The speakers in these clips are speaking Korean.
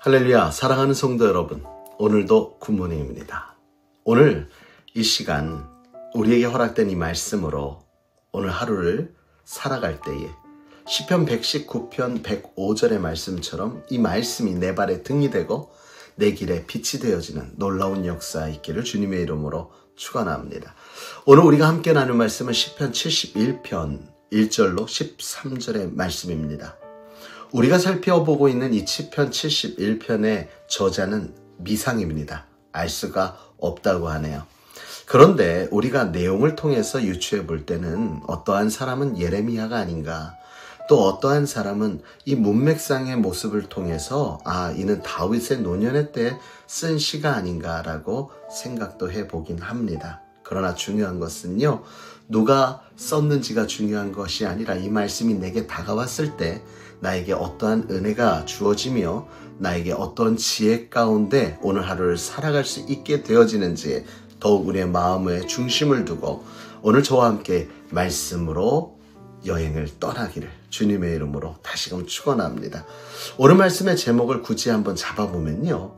할렐루야, 사랑하는 성도 여러분, 오늘도 굿모닝입니다. 오늘 이 시간 우리에게 허락된 이 말씀으로 오늘 하루를 살아갈 때에 시편 119편 105절의 말씀처럼 이 말씀이 내 발의 등이 되고 내 길에 빛이 되어지는 놀라운 역사 있기를 주님의 이름으로 축원합니다. 오늘 우리가 함께 나눌 말씀은 시편 71편 1절로 13절의 말씀입니다. 우리가 살펴보고 있는 이 시편 71편의 저자는 미상입니다. 알 수가 없다고 하네요. 그런데 우리가 내용을 통해서 유추해 볼 때는 어떠한 사람은 예레미야가 아닌가, 또 어떠한 사람은 이 문맥상의 모습을 통해서 이는 다윗의 노년의 때 쓴 시가 아닌가라고 생각도 해보긴 합니다. 그러나 중요한 것은요, 누가 썼는지가 중요한 것이 아니라 이 말씀이 내게 다가왔을 때 나에게 어떠한 은혜가 주어지며 나에게 어떤 지혜 가운데 오늘 하루를 살아갈 수 있게 되어지는지에 더욱 우리의 마음의 중심을 두고 오늘 저와 함께 말씀으로 여행을 떠나기를 주님의 이름으로 다시금 축원합니다. 오늘 말씀의 제목을 굳이 한번 잡아보면요,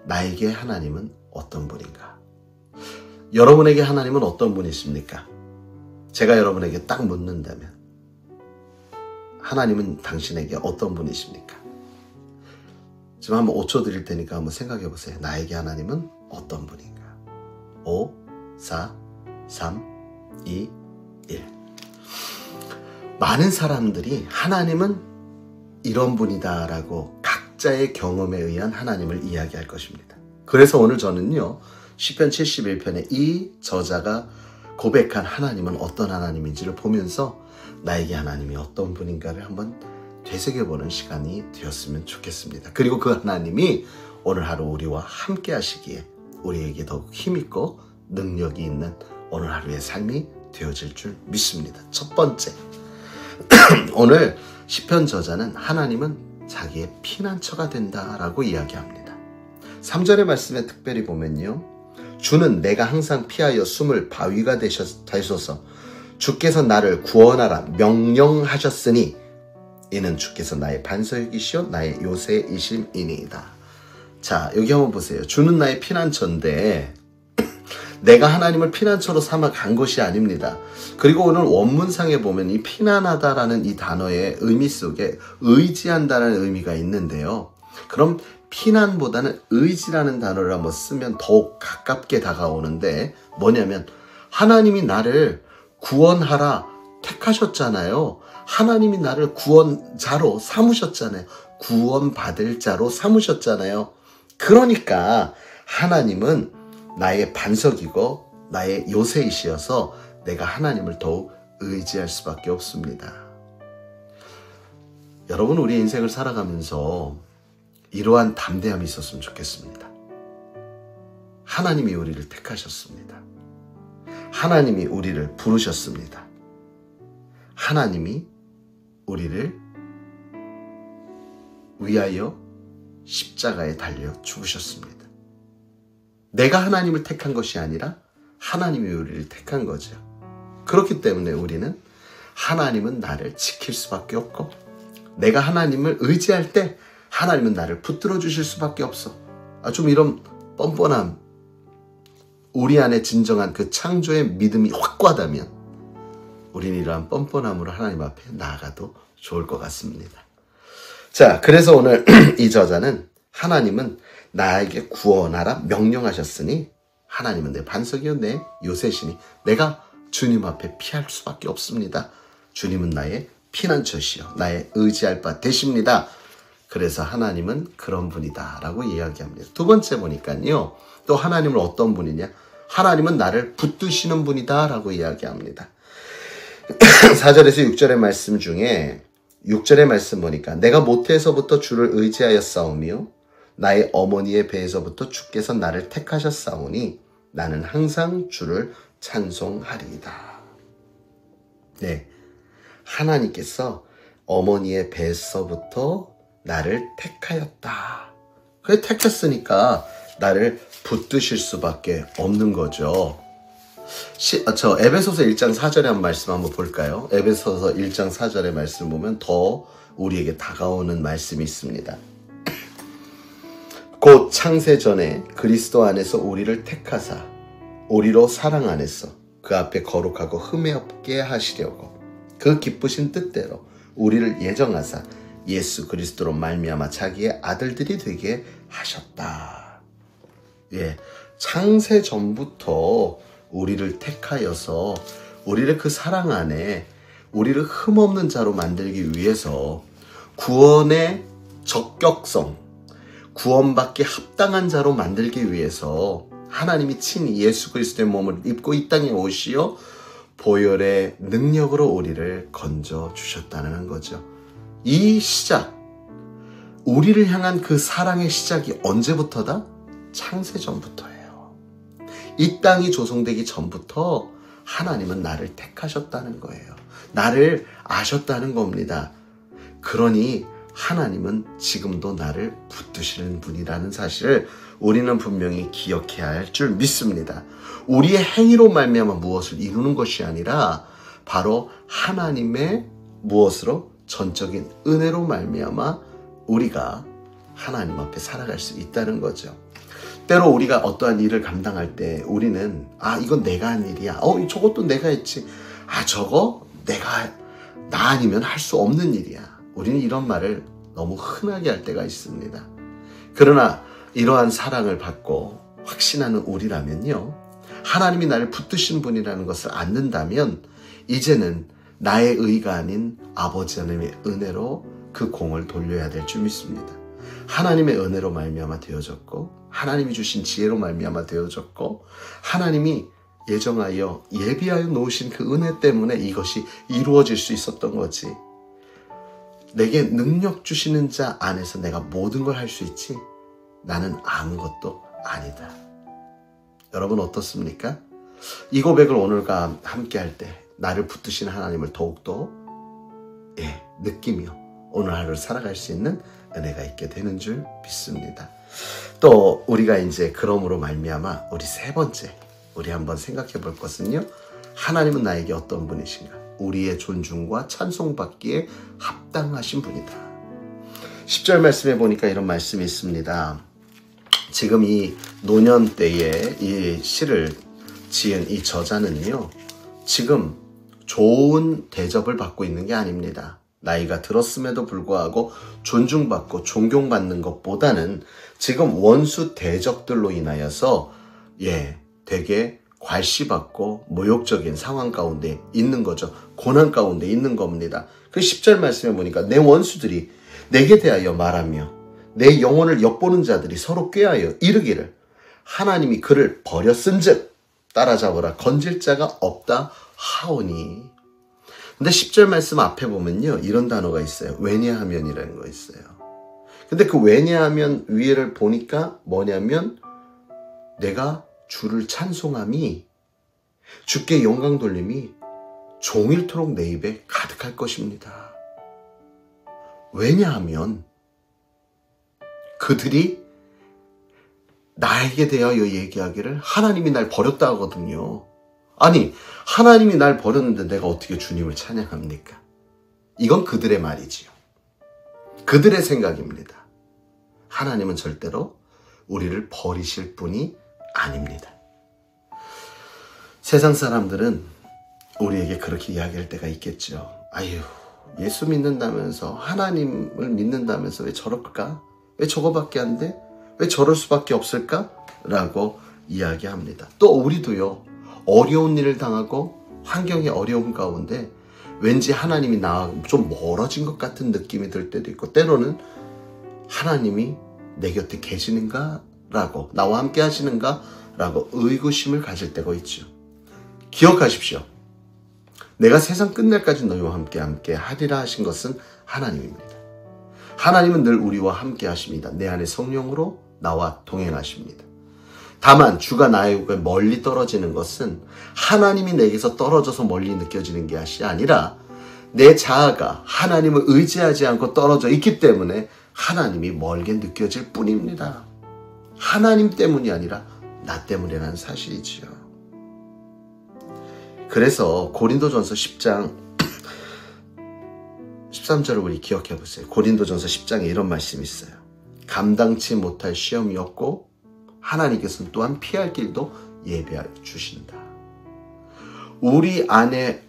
나에게 하나님은 어떤 분인가? 여러분에게 하나님은 어떤 분이십니까? 제가 여러분에게 딱 묻는다면 하나님은 당신에게 어떤 분이십니까? 지금 한번 5초 드릴 테니까 한번 생각해 보세요. 나에게 하나님은 어떤 분인가? 5, 4, 3, 2, 1. 많은 사람들이 하나님은 이런 분이다 라고 각자의 경험에 의한 하나님을 이야기할 것입니다. 그래서 오늘 저는요, 시편 71편에 이 저자가 고백한 하나님은 어떤 하나님인지를 보면서 나에게 하나님이 어떤 분인가를 한번 되새겨보는 시간이 되었으면 좋겠습니다. 그리고 그 하나님이 오늘 하루 우리와 함께 하시기에 우리에게 더욱 힘있고 능력이 있는 오늘 하루의 삶이 되어질 줄 믿습니다. 첫 번째, 오늘 시편 저자는 하나님은 자기의 피난처가 된다라고 이야기합니다. 3절의 말씀에 특별히 보면요, 주는 내가 항상 피하여 숨을 바위가 되소서. 주께서 나를 구원하라 명령하셨으니 이는 주께서 나의 반석이시오 나의 요새이심이니이다. 자, 여기 한번 보세요. 주는 나의 피난처인데 내가 하나님을 피난처로 삼아 간 것이 아닙니다. 그리고 오늘 원문상에 보면 이 피난하다라는 이 단어의 의미 속에 의지한다는 의미가 있는데요. 그럼 피난보다는 의지라는 단어를 한번 쓰면 더욱 가깝게 다가오는데 뭐냐면 하나님이 나를 구원하라 택하셨잖아요. 하나님이 나를 구원자로 삼으셨잖아요. 구원받을 자로 삼으셨잖아요. 그러니까 하나님은 나의 반석이고 나의 요새이시여서 내가 하나님을 더욱 의지할 수밖에 없습니다. 여러분, 우리 인생을 살아가면서 이러한 담대함이 있었으면 좋겠습니다. 하나님이 우리를 택하셨습니다. 하나님이 우리를 부르셨습니다. 하나님이 우리를 위하여 십자가에 달려 죽으셨습니다. 내가 하나님을 택한 것이 아니라 하나님이 우리를 택한 거죠. 그렇기 때문에 우리는 하나님은 나를 지킬 수밖에 없고 내가 하나님을 의지할 때 하나님은 나를 붙들어 주실 수밖에 없어. 좀 이런 뻔뻔함, 우리 안에 진정한 그 창조의 믿음이 확고하다면 우리는 이러한 뻔뻔함으로 하나님 앞에 나아가도 좋을 것 같습니다. 자, 그래서 오늘 이 저자는 하나님은 나에게 구원하라 명령하셨으니 하나님은 내 반석이요 내 요새시니 내가 주님 앞에 피할 수밖에 없습니다. 주님은 나의 피난처시요 나의 의지할 바 되십니다. 그래서 하나님은 그런 분이다 라고 이야기합니다. 두 번째 보니까요, 또 하나님은 어떤 분이냐, 하나님은 나를 붙드시는 분이다 라고 이야기합니다. 4절에서 6절의 말씀 중에 6절의 말씀 보니까 내가 모태에서부터 주를 의지하였사오며 나의 어머니의 배에서부터 주께서 나를 택하셨사오니 나는 항상 주를 찬송하리이다. 네, 하나님께서 어머니의 배에서부터 나를 택하였다. 그래, 택했으니까 나를 붙드실 수밖에 없는 거죠. 에베소서 1장 4절의 한 말씀 한번 볼까요? 에베소서 1장 4절의 말씀 보면 더 우리에게 다가오는 말씀이 있습니다. 창세 전에 그리스도 안에서 우리를 택하사 우리로 사랑 안에서 그 앞에 거룩하고 흠이 없게 하시려고 그 기쁘신 뜻대로 우리를 예정하사 예수 그리스도로 말미암아 자기의 아들들이 되게 하셨다. 예, 창세 전부터 우리를 택하여서 우리를 그 사랑 안에 우리를 흠없는 자로 만들기 위해서 구원의 적격성, 구원받기 합당한 자로 만들기 위해서 하나님이 친히 예수 그리스도의 몸을 입고 이 땅에 오시어 보혈의 능력으로 우리를 건져 주셨다는 거죠. 이 시작, 우리를 향한 그 사랑의 시작이 언제부터다? 창세전부터예요. 이 땅이 조성되기 전부터 하나님은 나를 택하셨다는 거예요. 나를 아셨다는 겁니다. 그러니 하나님은 지금도 나를 붙드시는 분이라는 사실을 우리는 분명히 기억해야 할 줄 믿습니다. 우리의 행위로 말미암아 무엇을 이루는 것이 아니라 바로 하나님의 무엇으로? 전적인 은혜로 말미암아 우리가 하나님 앞에 살아갈 수 있다는 거죠. 때로 우리가 어떠한 일을 감당할 때 우리는 이건 내가 한 일이야. 저것도 내가 했지. 저거 나 아니면 할 수 없는 일이야. 우리는 이런 말을 너무 흔하게 할 때가 있습니다. 그러나 이러한 사랑을 받고 확신하는 우리라면요, 하나님이 나를 붙드신 분이라는 것을 안는다면 이제는 나의 의가 아닌 아버지 하나님의 은혜로 그 공을 돌려야 될 줄 믿습니다. 하나님의 은혜로 말미암아 되어졌고 하나님이 주신 지혜로 말미암아 되어졌고 하나님이 예정하여 예비하여 놓으신 그 은혜 때문에 이것이 이루어질 수 있었던 거지. 내게 능력 주시는 자 안에서 내가 모든 걸 할 수 있지 나는 아무것도 아니다. 여러분 어떻습니까? 이 고백을 오늘과 함께 할 때 나를 붙드신 하나님을 더욱더 느끼며 오늘 하루를 살아갈 수 있는 은혜가 있게 되는 줄 믿습니다. 또 우리가 이제 그러므로 말미암아 우리 세 번째 우리 한번 생각해 볼 것은요, 하나님은 나에게 어떤 분이신가? 우리의 존중과 찬송받기에 합당하신 분이다. 10절 말씀에 보니까 이런 말씀이 있습니다. 지금 이 노년 때에 이 시를 지은 이 저자는요, 지금 좋은 대접을 받고 있는 게 아닙니다. 나이가 들었음에도 불구하고 존중받고 존경받는 것보다는 지금 원수 대적들로 인하여서 되게 괄시받고 모욕적인 상황 가운데 있는 거죠. 고난 가운데 있는 겁니다. 그 10절 말씀에 보니까 내 원수들이 내게 대하여 말하며 내 영혼을 엿보는 자들이 서로 꾀하여 이르기를 하나님이 그를 버렸은즉 따라잡으라 건질 자가 없다 하오니. 근데 10절 말씀 앞에 보면요, 이런 단어가 있어요. 왜냐하면이라는 거 있어요. 근데 그 왜냐하면 위에를 보니까 뭐냐면 내가 주를 찬송함이, 주께 영광 돌림이 종일토록 내 입에 가득할 것입니다. 왜냐하면 그들이 나에게 대하여 얘기하기를 하나님이 날 버렸다 하거든요. 아니, 하나님이 날 버렸는데 내가 어떻게 주님을 찬양합니까? 이건 그들의 말이지요. 그들의 생각입니다. 하나님은 절대로 우리를 버리실 분이 아닙니다. 세상 사람들은 우리에게 그렇게 이야기할 때가 있겠죠. 예수 믿는다면서, 하나님을 믿는다면서 왜 저럴까? 왜 저거밖에 안 돼? 왜 저럴 수밖에 없을까? 라고 이야기합니다. 또 우리도요, 어려운 일을 당하고 환경의 어려움 가운데 왠지 하나님이 나와 좀 멀어진 것 같은 느낌이 들 때도 있고, 때로는 하나님이 내 곁에 계시는가? 라고, 나와 함께 하시는가? 라고 의구심을 가질 때가 있죠. 기억하십시오. 내가 세상 끝날까지 너희와 함께 하리라 하신 것은 하나님입니다. 하나님은 늘 우리와 함께 하십니다. 내 안에 성령으로 나와 동행하십니다. 다만 주가 나에게 멀리 떨어지는 것은 하나님이 내게서 떨어져서 멀리 느껴지는 것이 아니라 내 자아가 하나님을 의지하지 않고 떨어져 있기 때문에 하나님이 멀게 느껴질 뿐입니다. 하나님 때문이 아니라 나 때문이라는 사실이지요. 그래서 고린도전서 10장 13절을 우리 기억해 보세요. 고린도전서 10장에 이런 말씀이 있어요. 감당치 못할 시험이었고 하나님께서는 또한 피할 길도 예비하여 주신다. 우리 안에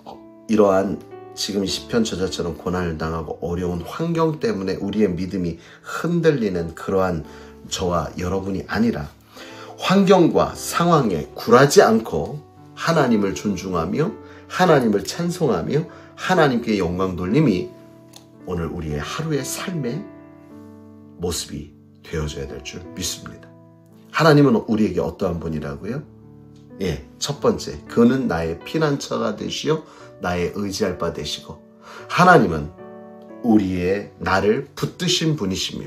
이러한 지금 시편 저자처럼 고난을 당하고 어려운 환경 때문에 우리의 믿음이 흔들리는 그러한 저와 여러분이 아니라 환경과 상황에 굴하지 않고 하나님을 존중하며 하나님을 찬송하며 하나님께 영광 돌림이 오늘 우리의 하루의 삶의 모습이 되어져야 될 줄 믿습니다. 하나님은 우리에게 어떠한 분이라고요? 첫 번째, 그는 나의 피난처가 되시오 나의 의지할 바 되시고, 하나님은 우리의 나를 붙드신 분이시며,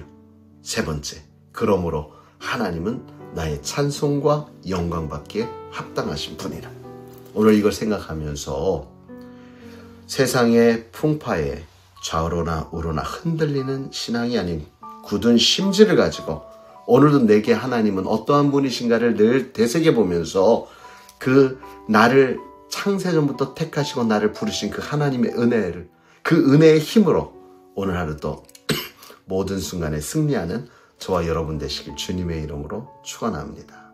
세 번째, 그러므로 하나님은 나의 찬송과 영광받기에 합당하신 분이라. 오늘 이걸 생각하면서 세상의 풍파에 좌우로나 우로나 흔들리는 신앙이 아닌 굳은 심지를 가지고 오늘도 내게 하나님은 어떠한 분이신가를 늘 되새겨보면서 그 나를 창세전부터 택하시고 나를 부르신 그 하나님의 은혜를, 그 은혜의 힘으로 오늘 하루도 모든 순간에 승리하는 저와 여러분 되시길 주님의 이름으로 축원합니다.